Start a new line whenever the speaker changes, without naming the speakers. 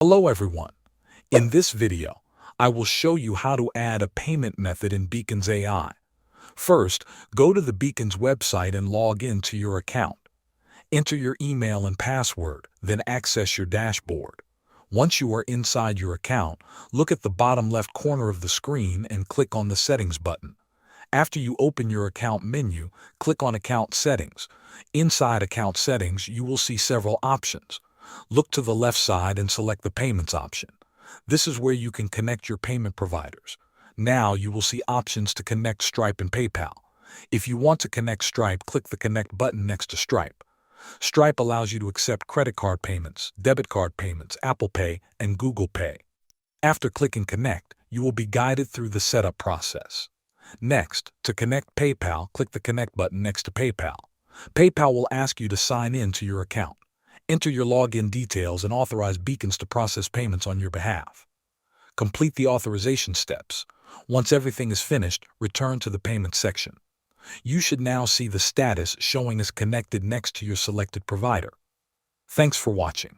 Hello everyone. In this video, I will show you how to add a payment method in Beacon's AI. First, go to the Beacon's website and log in to your account. Enter your email and password, then access your dashboard. Once you are inside your account, look at the bottom left corner of the screen and click on the Settings button. After you open your account menu, click on Account Settings. Inside Account Settings, you will see several options. Look to the left side and select the Payments option. This is where you can connect your payment providers. Now you will see options to connect Stripe and PayPal. If you want to connect Stripe, click the Connect button next to Stripe. Stripe allows you to accept credit card payments, debit card payments, Apple Pay, and Google Pay. After clicking Connect, you will be guided through the setup process. Next, to connect PayPal, click the Connect button next to PayPal. PayPal will ask you to sign in to your account. Enter your login details and authorize Beacons to process payments on your behalf. Complete the authorization steps. Once everything is finished, return to the payment section. You should now see the status showing as connected next to your selected provider. Thanks for watching.